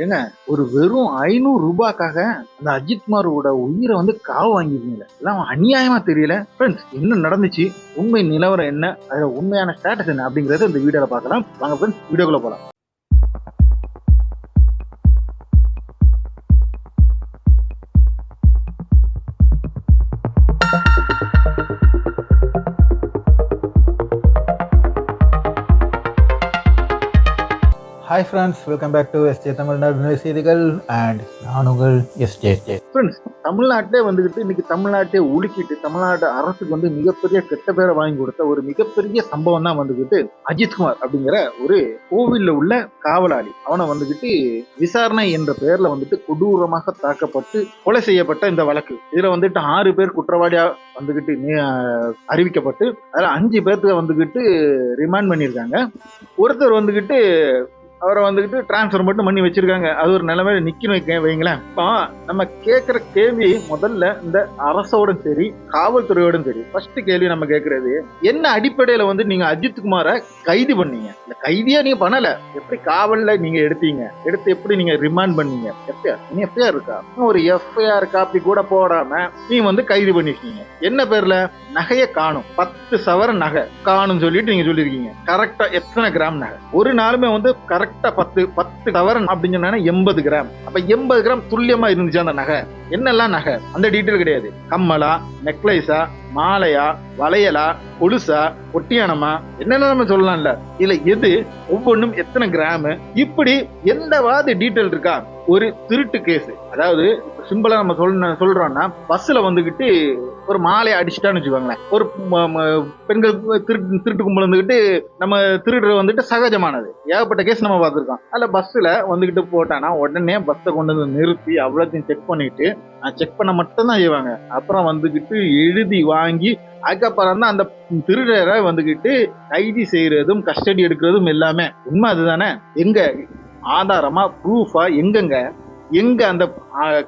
ஏங்க ஒரு வெறும் 500 ரூபாய்க்காக அந்த அஜித்குமாரோட உயிரை வந்து காவு வாங்கிருக்கீங்களே, எல்லாம் அநியாயமா தெரியல. ஃப்ரெண்ட்ஸ், என்ன நடந்துச்சு, உண்மை நிலவரம் என்ன, அதோட உண்மையான ஸ்டேட்டஸ் என்ன அப்படிங்கறத இந்த வீடியோல பார்க்கலாம். வாங்க ஃப்ரெண்ட்ஸ், வீடியோக்குள்ள போலாம். Hi friends, welcome back to SJ Tamil Nadu செய்திகள் அண்ட் நான் உங்கள் எஸ்ஜே. ஃப்ரெண்ட்ஸ், தமிழ்நாட்டிலே வந்துகிட்டு இன்னைக்கு தமிழ்நாட்டை உலுக்கிட்டு தமிழ்நாடு அரசுக்கு வந்து மிகப்பெரிய கெட்ட பேரை வாங்கி கொடுத்த ஒரு மிகப்பெரிய சம்பவம் தான் வந்துகிட்டு அஜித்குமார் அப்படிங்கிற ஒரு கோவில்ல உள்ள காவலாளி. அவனை வந்துகிட்டு விசாரணை என்ற பெயர்ல வந்துட்டு கொடூரமாக தாக்கப்பட்டு கொலை செய்யப்பட்ட இந்த வழக்கு. இதுல வந்துட்டு 6 பேர் குற்றவாளியா வந்துகிட்டு அறிவிக்கப்பட்டு அதுல 5 பேர்த்துக்கு வந்துகிட்டு ரிமாண்ட் பண்ணியிருக்காங்க. ஒருத்தர் வந்துகிட்டு அவரை வந்துகிட்டு டிரான்ஸ்ஃபர் மட்டும் பண்ணி வச்சிருக்காங்க. அது ஒரு நிலைமையில நிக்கணும் வைங்களேன். இப்போ நம்ம கேட்கிற கேள்வி முதல்ல இந்த அரசோடும் சரி காவல்துறையோடும் சரி, ஃபர்ஸ்ட் கேள்வி நம்ம கேட்கறது, என்ன அடிப்படையில வந்து நீங்க அஜித்குமாரை கைது பண்ணீங்க? இந்த கைதியா நீங்க பண்ணல, எப்படி காவல்ல நீங்க எடுத்து எப்படி நீங்க ரிமாண்ட் பண்ணீங்க? எஃப்ஐஆர் இருக்கா? ஒரு எஃப்ஐஆர் காப்பி கூட போடாம நீ வந்து கைது பண்ணிருக்கீங்க. என்ன பேர்ல? நகையை காணும், 10 சவரன் நகை காணும் சொல்லிட்டு நீங்க சொல்லிருக்கீங்க. கரெக்டா எத்தனை கிராம் நகை? ஒரு நாளுமே வந்து கரெக்டா 10 சவரன் அப்படின்னு சொன்னா 80 கிராம். அப்ப 80 கிராம் துல்லியமா இருந்துச்சு அந்த நகை. என்னெல்லாம் நகை அந்த டீட்டெயில் கிடையாது. கம்மலா, நெக்லைஸா, மாலையா, வளையலா, கொலுசா, ஒட்டியானமா, என்னென்ன நம்ம சொல்லலாம்ல. இதுல எது ஒவ்வொன்றும் எத்தனை கிராம், இப்படி எந்தவாது டீட்டெயில் இருக்கா? ஒரு திருட்டு கேஸ், அதாவது சிம்பிளா நம்ம சொல்றோம்னா, பஸ்ல வந்துகிட்டு ஒரு மாலையை அடிச்சுட்டான்னு வச்சுக்கோங்களேன். ஒரு பெண்கள் திருட்டு கும்பல் வந்துகிட்டு நம்ம திருடுற வந்துட்டு சகஜமானது. ஏகப்பட்ட கேஸ் நம்ம பார்த்துருக்கோம். அதுல பஸ்ல வந்துகிட்டு போட்டானா உடனே பஸ்ஸை கொண்டு வந்து நிறுத்தி அவ்வளோத்தையும் செக் பண்ணிட்டு, செக் பண்ண மட்டும் தான் செய்வாங்க. அப்புறம் வந்துகிட்டு எழுதி வாங்கி அதுக்கப்புறம் தான் அந்த திருடரை வந்துகிட்டு கைது செய்யறதும் கஸ்டடி எடுக்கிறதும் எல்லாமே. உண்மை அதுதானே? எங்க ஆதாரமா, ப்ரூஃபா, எங்க அந்த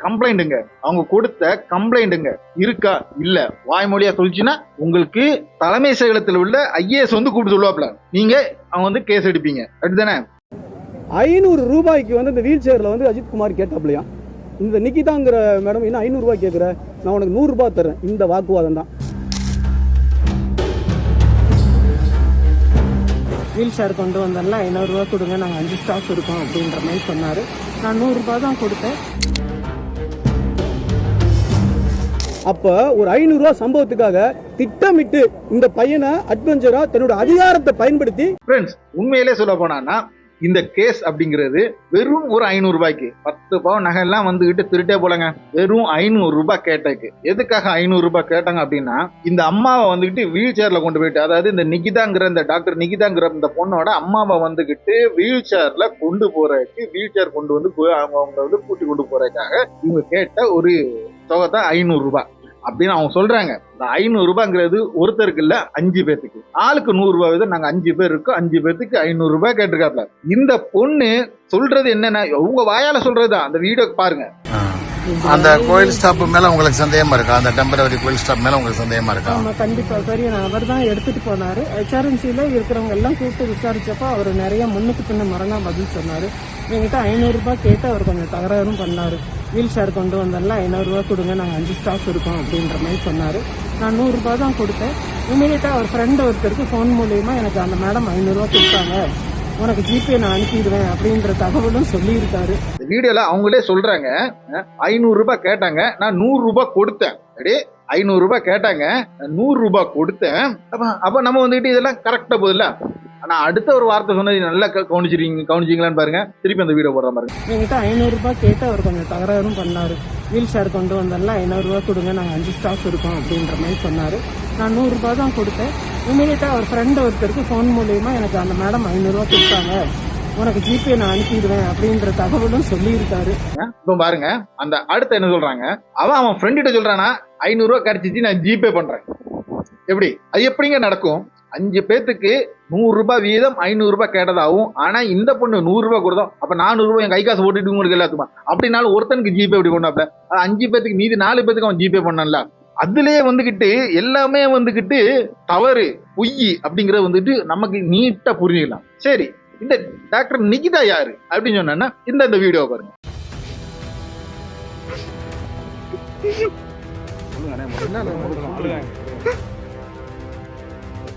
கம்ப்ளைண்ட்டுங்க, அவங்க கொடுத்த கம்ப்ளைண்ட்டுங்க இருக்கா? இல்ல வாய்மொழியா சொல்லிச்சுன்னா உங்களுக்கு தலைமை செயலகத்தில் உள்ள ஐஏஎஸ் வந்து கூப்பிட்டு சொல்லுவாப்ல, நீங்க அவங்க வந்து கேஸ் எடுப்பீங்க. அப்படிதானே? 500 ரூபாய்க்கு வந்து இந்த வீல் சேர்ல வந்து அஜித்குமார் கேட்டாப்லையா, இந்த நிக்கிதாங்கிற மேடம் என்ன 500 ரூபாய் கேட்குற, நான் உனக்கு 100 ரூபாய் தரேன். இந்த வாக்குவாதம் தான். வீல் சேர் கொண்டு வந்தோம்ல, 500 ரூபா கொடுங்க, நாங்கள் 5 ஸ்டாஃப் இருக்கோம் அப்படின்ற மாதிரி சொன்னார். நான் 100 ரூபாய் தான் கொடுத்தேன். அப்போ ஒரு 500 ரூபாய் சம்பவத்துக்காக திட்டமிட்டு இந்த பையனை அட்வென்ச்சரா தன்னோட அதிகாரத்தை பயன்படுத்தி, ஃப்ரெண்ட்ஸ், உண்மையிலே சொல்ல போனா இந்த கேஸ் அப்படிங்கிறது வெறும் ஒரு 500 ரூபாய்க்கு 10 பவுன் நகை எல்லாம் வந்துகிட்டு திருட்டே போலங்க. வெறும் 500 ரூபாய் கேட்டதுக்கு. எதுக்காக 500 ரூபாய் கேட்டாங்க அப்படின்னா, இந்த அம்மாவை வந்துகிட்டு வீல் சேர்ல கொண்டு போயிட்டு, அதாவது இந்த நிகிதாங்கிற இந்த டாக்டர் நிகிதாங்கிற இந்த பொண்ணோட அம்மாவை வந்துகிட்டு வீல் சேர்ல கொண்டு போறதுக்கு, வீல் சேர் கொண்டு வந்து அவங்க வந்து கூட்டி கொண்டு போறதுக்காக இவங்க கேட்ட ஒரு தொகை தான் 500 ரூபாய் அப்படின்னு அவங்க சொல்றாங்க. இந்த 500 ரூபாய்ங்கிறது ஒருத்தருக்கு இல்ல, 5 பேத்துக்கு. ஆளுக்கு 100 ரூபாய். நாங்க 5 பேர் இருக்கோம், 5 பேத்துக்கு 500 ரூபாய் கேட்டிருக்காப்ல. இந்த பொண்ணு சொல்றது என்னன்னா, உங்க வாயால சொல்றதுதான். அந்த வீடியோ பாருங்க. அந்த கோயில் ஸ்டாப் மேல உங்களுக்கு சந்தேகமா இருக்கா? அந்த டெம்பரரி கோயில் ஸ்டாப் மேல உங்களுக்கு சந்தேகமா இருக்கா? ஆமா, கண்டிப்பா. பெரிய அவர் தான் எடுத்துட்டு போனாரு. HRNCல இருக்கிறவங்க எல்லாம் கூப்பிட்டு விசாரிச்சப்போ அவர் நிறைய முன்னுக்கு பின்ன மரணா பதில் சொன்னாரு. என்கிட்ட 500 ரூபாய் கேட்டு அவர் கொஞ்சம் தகராறும் பண்ணாரு. வீல் சேர் கொண்டு வந்தோம்ல, 500 ரூபாய் கொடுங்க, நாங்கள் 5 ஸ்டாஃப் இருக்கோம் அப்படின்ற மாதிரி சொன்னாரு. நான் 100 ரூபாய் தான் கொடுத்தேன். இமீடியட்டா அவர் ஃப்ரெண்ட் ஒருத்தருக்கு ஃபோன் மூலியமா எனக்கு அந்த மேடம் 500 ரூபாய் கொடுத்தாங்க, உனக்கு ஜிபே நான் அனுப்பிடுவேன் அப்படின்ற தகவலும் சொல்லியிருக்காரு. இந்த வீடியோல அவங்களே சொல்றாங்க, 500 ரூபாய் கேட்டாங்க, நான் 100 ரூபாய் கொடுத்தேன். அப்படியே 500 ரூபாய் கேட்டாங்க, 100 ரூபாய் கொடுத்தேன். அப்ப நம்ம வந்துட்டு இதெல்லாம் கரெக்டா போகுதுல்ல. ஆனா அடுத்த ஒரு வார்த்தை சொன்னது நல்லா கவனிச்சிங்களான்னு பாருங்க. திருப்பி அந்த வீடியோ போடுற பாருங்க. என்கிட்ட 500 ரூபாய் கேட்டு அவர் கொஞ்சம் தகராறும் பண்ணாரு. வீல் சேர் கொண்டு வந்தோம்ல, 500 ரூபாய் கொடுங்க, நாங்கள் 5 ஸ்டாஃப் இருக்கோம் அப்படின்ற மாதிரி சொன்னாரு. நான் 100 ரூபாய் தான் கொடுத்தேன். இமீடியட்டா அவர் ஃப்ரெண்ட் ஒருத்தருக்கு ஃபோன் மூலியமா எனக்கு அந்த மேடம் 500 ரூபாய் கொடுத்தாங்க, உனக்கு ஜிபே நான் அனுப்பிடுவேன் அப்படின்ற தகவலும் சொல்லியிருக்காரு. இப்ப பாருங்க, அந்த அடுத்த என்ன சொல்றாங்க, அவன் ஃப்ரெண்ட் கிட்ட சொல்றானா 500 ரூபாய் கிடைச்சிச்சு, நான் ஜிபே பண்றேன். எப்படி அது எப்படிங்க நடக்கும்? 5 பேத்துக்கு 100 ரூபாய் வீதம் 500 ரூபாய் கேட்டதாகவும், ஆனா இந்த பொண்ணு 100 ரூபாய் கொடுத்தோம், அப்ப 400 ரூபாய் என் கை காசு போட்டுட்டு உங்களுக்கு எல்லாத்துக்குமா? அப்படின்னாலும் ஒருத்தனுக்கு ஜிபே எப்படி பண்ணாப்ல? 5 பேத்துக்கு மீதி 4 பேத்துக்கு அவன் ஜிபே பண்ணல. அதுலயே வந்துகிட்டு எல்லாமே வந்துகிட்டு தவறு, பொய் அப்படிங்கறது வந்துட்டு நமக்கு நீட்டா புரிஞ்சுக்கலாம். சரி, இந்த டாக்டர் நிகிதா யாரு அப்படின்னு சொன்னா இந்த வீடியோ பாருங்க.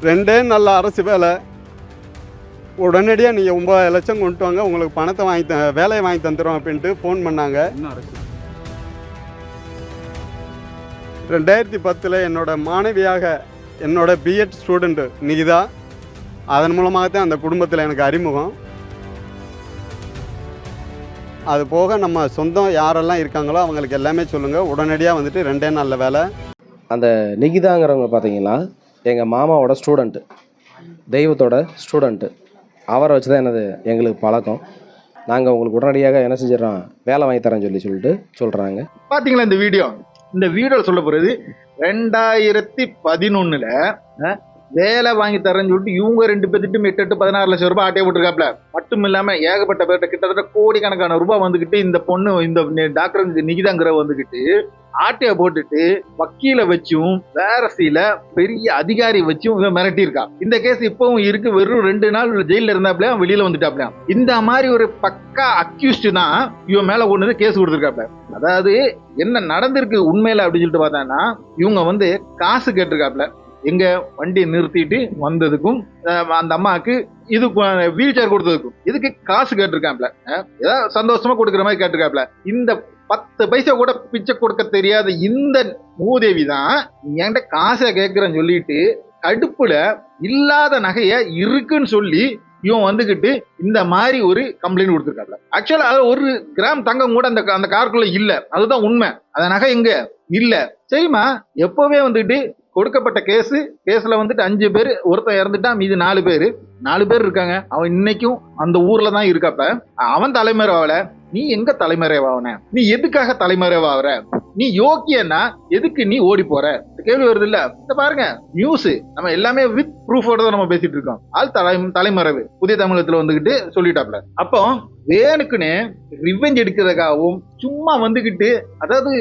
ரெண்டே நல்ல அரசு வேலை, உடனடியாக நீங்கள் 9 லட்சம் கொண்டு வாங்க, உங்களுக்கு பணத்தை வேலையை வாங்கி தந்துடும் அப்படின்ட்டு ஃபோன் பண்ணாங்க. 2010 என்னோட மாணவியாக என்னோட பிஎட் ஸ்டூடெண்ட்டு நிகிதா, அதன் மூலமாகத்தான் அந்த குடும்பத்தில் எனக்கு அறிமுகம். அது போக நம்ம சொந்தம் யாரெல்லாம் இருக்காங்களோ அவங்களுக்கு எல்லாமே சொல்லுங்கள், உடனடியாக வந்துட்டு 2 நாளில் வேலை. அந்த நிகிதாங்கிறவங்க பார்த்தீங்கன்னா எங்கள் மாமாவோட ஸ்டூடெண்ட்டு, தெய்வத்தோட ஸ்டூடெண்ட்டு. அவரை வச்சு தான் எங்களுக்கு பழக்கம். நாங்கள் உங்களுக்கு உடனடியாக என்ன செஞ்சிடறோம், வேலை வாங்கி தரேன்னு சொல்லிட்டு சொல்கிறாங்க. பார்த்தீங்களா இந்த வீடியோ சொல்ல போகிறது 2011 வேலை வாங்கி தரேன்னு சொல்லிட்டு இவங்க 2 பேர்த்திட்டும் 8-16 லட்சம் ரூபாய் ஆட்டையை போட்டிருக்காப்ல. மட்டும் இல்லாம ஏகப்பட்ட பேர்ட்ட கிட்டத்தட்ட கோடிக்கணக்கான ரூபாய் வந்துகிட்டு இந்த பொண்ணு இந்த டாக்டர் நிகிதாங்கிற வந்துகிட்டு ஆட்டையை போட்டுட்டு வக்கீல வச்சும் வேற சில பெரிய அதிகாரி வச்சும் இவன் மிரட்டி இருக்கா. இந்த கேஸ் இப்பவும் இருக்கு. வெறும் 2 நாள் ஜெயில இருந்தாப்ல, வெளியில வந்துட்டாப்ல. இந்த மாதிரி ஒரு பக்கா அக்யூஸ்ட் தான் இவன் மேல கொண்டு கேஸ் கொடுத்துருக்காப்ல. அதாவது என்ன நடந்திருக்கு உண்மையில அப்படின்னு சொல்லிட்டு பார்த்தான்னா, இவங்க காசு கேட்டிருக்காப்ல. எங்க வண்டியை நிறுத்திட்டு வந்ததுக்கும் அந்த அம்மாவுக்கு இது வீல் சேர் கொடுத்ததுக்கும் இதுக்கு காசு கேட்டிருக்காப்ல. ஏதாவது சந்தோஷமா கொடுக்குற மாதிரி கேட்டிருக்காப்ல. இந்த 10 பைசா கூட பிச்சை கொடுக்க தெரியாத இந்த மூதேவி தான் என்கிட்ட காசை கேட்கிறேன்னு சொல்லிட்டு கடுப்புல இல்லாத நகைய இருக்குன்னு சொல்லி இவன் வந்துகிட்டு இந்த மாதிரி ஒரு கம்ப்ளைண்ட் கொடுத்துருக்காப்ல. ஆக்சுவலா அது 1 கிராம் தங்கம் கூட அந்த காருக்குள்ள இல்ல. அதுதான் உண்மை. அந்த நகை எங்க இல்ல சரிமா. எப்பவே வந்துட்டு கொடுக்கப்பட்ட கேஸ்ல 5 பேர், ஒருத்தன் இறந்துட்டா, மீது 4 பேர் இருக்காங்க. அவன் இன்னைக்கும் அந்த ஊர்ல தான் இருக்கப்ப அவன் தலைமறைவாகல. நீ எங்க தலைமறைவாவன? நீ எதுக்காக தலைமறைவாகிற? நீ யோக்கியன்னா எதுக்கு நீ ஓடி போற? கேள்வி வருது இல்ல. பாருங்க நியூஸ் நம்ம எல்லாமே வித் ப்ரூஃபோட தான் நம்ம பேசிட்டு இருக்கோம். ஆள் தலைமறைவு புதிய தமிழகத்துல வந்துகிட்டு சொல்லிட்டாப்ல. அப்போ வேணுக்குன்னு ரிவெஞ்ச் எடுக்கிறதுக்காகவும் சும்மா வந்துகிட்டு, அதாவது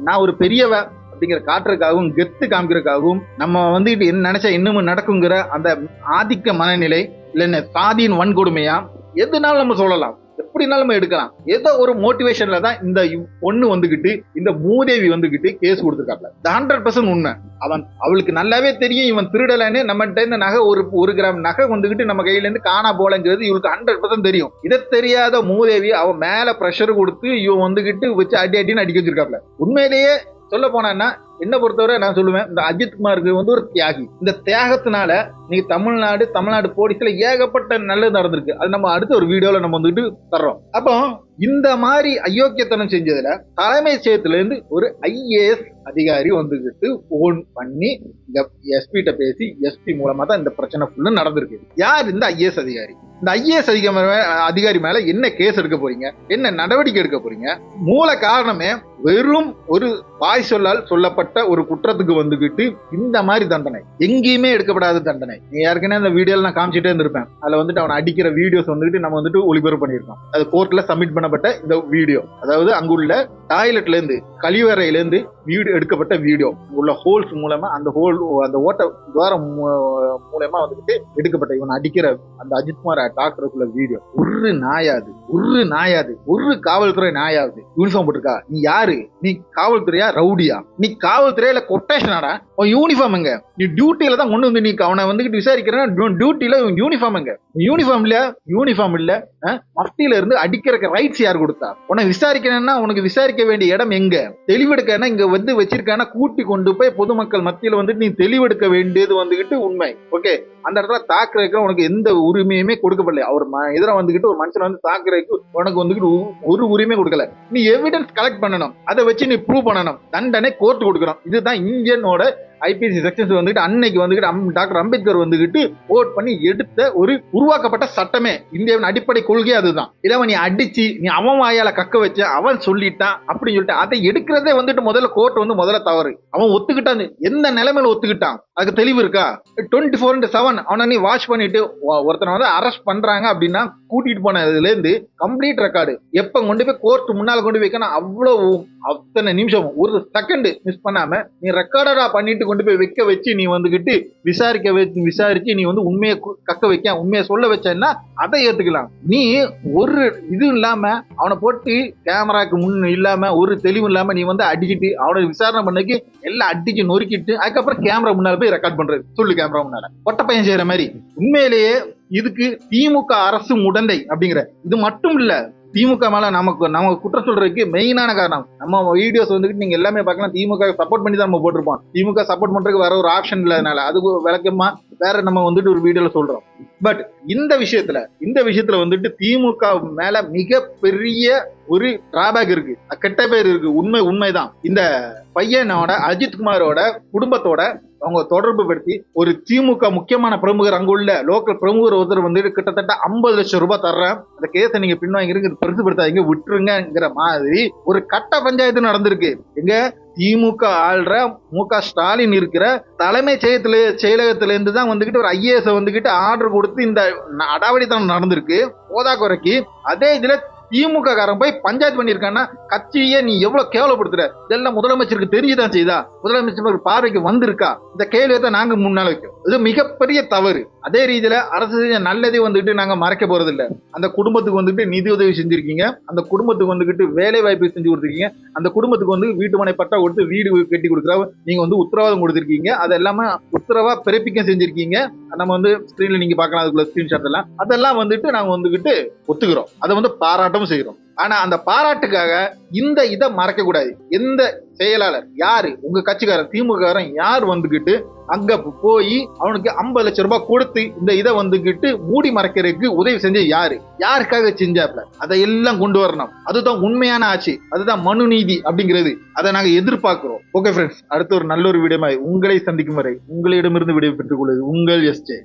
நான் ஒரு பெரியவ அப்படிங்கிற காட்டுறதுக்காகவும் கெத்து காமிக்கிறதுக்காகவும் நம்ம என்ன நினைச்சா இன்னமும் நடக்குங்கிற அந்த ஆதிக்க மனநிலை இல்லைன்னு சாதியின் வன்கொடுமையா எதுனாலும் நம்ம சொல்லலாம், எப்படினாலும் நம்ம எடுக்கலாம். ஏதோ ஒரு மோட்டிவேஷன்ல தான் இந்த பொண்ணு இந்த மூதேவி கேஸ் கொடுத்துருக்காப்ல. 100% உண்மை. அவளுக்கு நல்லாவே தெரியும் இவன் திருடலன்னு. நம்மகிட்ட இந்த நகை ஒரு கிராம் நகை நம்ம கையில இருந்து காணா போலங்கிறது இவளுக்கு 100% தெரியும். இதை தெரியாத மூதேவி அவன் மேல பிரஷர் கொடுத்து இவன் வச்சு அடின்னு அடிக்க வச்சிருக்காப்ல. உண்மையிலேயே சொல்ல போனா என்ன பொறுத்தவரை நான் சொல்லுவேன், இந்த அஜித்குமாருக்கு ஒரு தியாகி. இந்த தியாகத்தினால நீங்க தமிழ்நாடு போலீஸ்ல ஏகப்பட்ட நல்லது நடந்திருக்கு. அது நம்ம அடுத்த ஒரு வீடியோல நம்ம தர்றோம். அப்போ இந்த மாதிரி அயோக்கியத்தனம் செஞ்சதுல தலைமை செயலகத்துல இருந்து ஒரு IAS அதிகாரி போன் பண்ணி இந்த எஸ்பிட்ட பேசி எஸ்பி மூலமா தான் இந்த பிரச்சனை ஃபுல்லா நடந்திருக்கு. யார் இந்த IAS அதிகாரி? இந்த IAS அதிகாரி மேல என்ன கேஸ் எடுக்க போறீங்க? என்ன நடவடிக்கை எடுக்க போறீங்க? மூல காரணமே வெறும் ஒரு வாய் சொல்லால் சொல்லப்பட்ட ஒரு குற்றத்துக்கு இந்த மாதிரி தண்டனை எங்கேயுமே எடுக்கப்படாத தண்டனை. ஏற்கனவே அந்த வீடியோல நான் காமிச்சிட்டே இருந்திருப்பேன். அதுல அவன் அடிக்கிற வீடியோஸ் நம்ம ஒளிபரப்பு பண்ணியிருக்கோம். அது கோர்ட்ல சப்மிட் பண்ணப்பட்ட இந்த வீடியோ. அதாவது அங்குள்ள டாய்லெட்ல இருந்து கழிவறையில இருந்து வீடியோ எடுக்கப்பட்ட வீடியோ. உள்ள ஹோல்ஸ் மூலமா அந்த ஓட்ட துவாரம் மூலமா எடுக்கப்பட்ட இவன் அடிக்கிற அந்த அஜித்குமார் டாக்டருக்குள்ள வீடியோ. ஒரு நாயாது ஒரு காவல்துறை நாயாவது யூனிஃபார்ம் போட்டிருக்கா? நீ யாரு? நீ காவல்துறையா ரவுடியா? நீ காவல்துறையில கொட்டேஷனாடா? யூனிஃபார்ம் எங்க? நீ டியூட்டியில தான் கொண்டு நீ அவனை விசாரிக்கிறேன். டியூட்டியில யூனிஃபார்ம் எங்க? யூனிஃபார்ம் இல்ல மஃப்டியில இருந்து அடிக்கிறதுக்கு ரைட்ஸ் யார் கொடுத்தா? உன்னை விசாரிக்கணும்னா உனக்கு விசாரிக்க வேண்டிய இடம் எங்க? தெளிவெடுக்க இங்க வச்சிருக்கானா கூட்டி கொண்டு போய் பொதுமக்கள் மத்தியில நீ தெளிவெடுக்க வேண்டியது உண்மை. ஓகே, அந்த இடத்துல தாக்குறதுக்கு உனக்கு எந்த உரிமையுமே கொடுக்கப்படல. அவர் எதிர ஒரு மனுஷன் தாக்குறதுக்கு உனக்கு ஒரு உரிமை கொடுக்கல. நீ எவிடன்ஸ் கலெக்ட் பண்ணணும், அதை வச்சு நீ ப்ரூவ் பண்ணணும், தண்டனை கோர்ட் கொடுக்கணும். இதுதான் இந்தியனோட IPC செக்ஷன்ஸ் அன்னைக்கு டாக்டர் அம்பேத்கர் ஓட் பண்ணி எடுத்த ஒரு உருவாக்கப்பட்ட சட்டமே. இந்தியாவின் அடிப்படை கொள்கை அதுதான். இதை நீ அடிச்சு நீ அவன் வாயால கக்க வச்ச, அவன் சொல்லிட்டான் அப்படின்னு சொல்லிட்டு அதை எடுக்கிறதே முதல்ல கோர்ட் முதல்ல தவறு. அவன் ஒத்துக்கிட்டான். எந்த நிலைமையில ஒத்துக்கிட்டான்? அதுக்கு தெளிவு இருக்கா? 24/7 அவனை நீ வாட்ச் பண்ணிட்டு ஒருத்தனை அரெஸ்ட் பண்றாங்க அப்படின்னா கூட்டிட்டு போனதுல இருந்து கம்ப்ளீட் ரெக்கார்டு எப்ப கொண்டு போய் கோர்ட் முன்னால கொண்டு வைக்கணும், அவ்வளவு அத்தனை நிமிஷம் ஒரு செகண்ட் மிஸ் பண்ணாம நீ ரெக்கார்டரா பண்ணிட்டு கொண்டு போய் வைக்க வச்சு நீ வந்துகிட்டு விசாரிச்சு நீ வந்து உண்மையை கக்க வைக்க, உண்மையை சொல்ல வச்சேன்னா அதை ஏத்துக்கலாம். நீ ஒரு இது இல்லாம அவனை போட்டு கேமராக்கு முன் இல்லாம ஒரு தெளிவு இல்லாம நீ வந்து அடிக்கிட்டு அவனை விசாரணை பண்ணக்கு எல்லாம் அடிச்சு நொறுக்கிட்டு அதுக்கப்புறம் கேமரா முன்னால போய் ரெக்கார்ட் பண்றது, சொல்லு கேமரா முன்னால பொட்ட பையன் செய்யற மாதிரி. உண்மையிலேயே இதுக்கு திமுக அரசு உடந்தை அப்படிங்கிற இது மட்டும் இல்ல, திமுக மேல நமக்கு குற்றம் சொல்றதுக்கு மெயினான காரணம் நம்ம வீடியோஸ் வந்துட்டு நீங்க எல்லாமே பார்க்கலாம், திமுக சப்போர்ட் பண்ணி தான் நம்ம போட்டிருப்போம். திமுக சப்போர்ட் பண்றதுக்கு வேற ஒரு ஆப்ஷன் இல்லாதனால அது விளக்கமா வேற நம்ம வந்துட்டு ஒரு வீடியோல சொல்றோம். பட் இந்த விஷயத்துல வந்துட்டு திமுக மேல மிகப்பெரிய ஒரு டிராபேக் இருக்கு, கெட்ட பேர் இருக்கு. உண்மைதான். இந்த பையனோட அஜித்குமாரோட குடும்பத்தோட அவங்க தொடர்பு படுத்தி ஒரு திமுக முக்கியமான பிரமுகர், அங்குள்ள லோக்கல் பிரமுகர் ஒருத்தர் வந்துட்டு கிட்டத்தட்ட 50 லட்சம் ரூபாய் தர்றேன், அந்த கேஸை நீங்க பின்வாங்கிறீங்க, பெருசுபடுத்தாதீங்க, விட்டுருங்கிற மாதிரி ஒரு கட்ட பஞ்சாயத்து நடந்திருக்கு. எங்க திமுக ஆள்ற மு.க. ஸ்டாலின் இருக்கிற தலைமை செயலகத்துல இருந்து தான் வந்துகிட்டு ஒரு ஐஏஎஸ் வந்துகிட்டு ஆர்டர் கொடுத்து இந்த அடாவடித்தனம் நடந்திருக்கு. போதாக்குறைக்கு அதே இதுல திமுக காரன் போய் பஞ்சாயத்து பண்ணிருக்கான்னா கட்சியே நீ எவ்வளவு கேவலப்படுத்துற, இதெல்லாம் முதலமைச்சருக்கு தெரிஞ்சுதான் செய்தா, முதலமைச்சர் பார்வைக்கு வந்திருக்கா, இந்த கேள்வியை தான் நாங்க முன்னால வைக்கும். இது மிகப்பெரிய தவறு. அதே ரீதியில அரசு செஞ்ச நல்லதே வந்துட்டு நாங்க மறைக்க போறது இல்ல. அந்த குடும்பத்துக்கு வந்துட்டு நிதி உதவி செஞ்சிருக்கீங்க, அந்த குடும்பத்துக்கு வந்துகிட்டு வேலை வாய்ப்பு செஞ்சு கொடுத்துருக்கீங்க, அந்த குடும்பத்துக்கு வந்து வீட்டு மனை பட்டா கொடுத்து வீடு கட்டி கொடுக்குற நீங்க வந்து உத்தரவாதம் கொடுத்திருக்கீங்க, அது எல்லாமே உத்தரவா பிறப்பிக்க செஞ்சிருக்கீங்க. நம்ம வந்து ஸ்கிரீன்ல நீங்க பார்க்கலாம், அதுக்குள்ள ஸ்கிரீன்ஷாட் எல்லாம் அதெல்லாம் வந்துட்டு நாங்க வந்துகிட்டு ஒத்துக்கிறோம், அதை வந்து பாராட்டவும் செய்யறோம். ஆனா அந்த பாராட்டுக்காக இந்த இதை மறைக்க கூடாது. எந்த செயலாளர் யாரு, உங்க கட்சிக்காரன் திமுககாரன் யார் வந்துகிட்டு அங்க போய் அவனுக்கு 50 லட்சம் ரூபாய் கொடுத்து இந்த இதை வந்துகிட்டு மூடி மறைக்கிறதுக்கு உதவி செஞ்ச யாருக்காக செஞ்சாப்ல, அதை எல்லாம் கொண்டு வரணும். அதுதான் உண்மையான ஆட்சி, அதுதான் மனு நீதி அப்படிங்கிறது. அதை நாங்க எதிர்பார்க்கிறோம். ஓகே ஃப்ரெண்ட்ஸ், அடுத்த ஒரு நல்ல ஒரு வீடியோ உங்களை சந்திக்கும் வரை உங்களிடமிருந்து விடை பெற்றுக் கொள்வது உங்கள் எஸ்ஜே.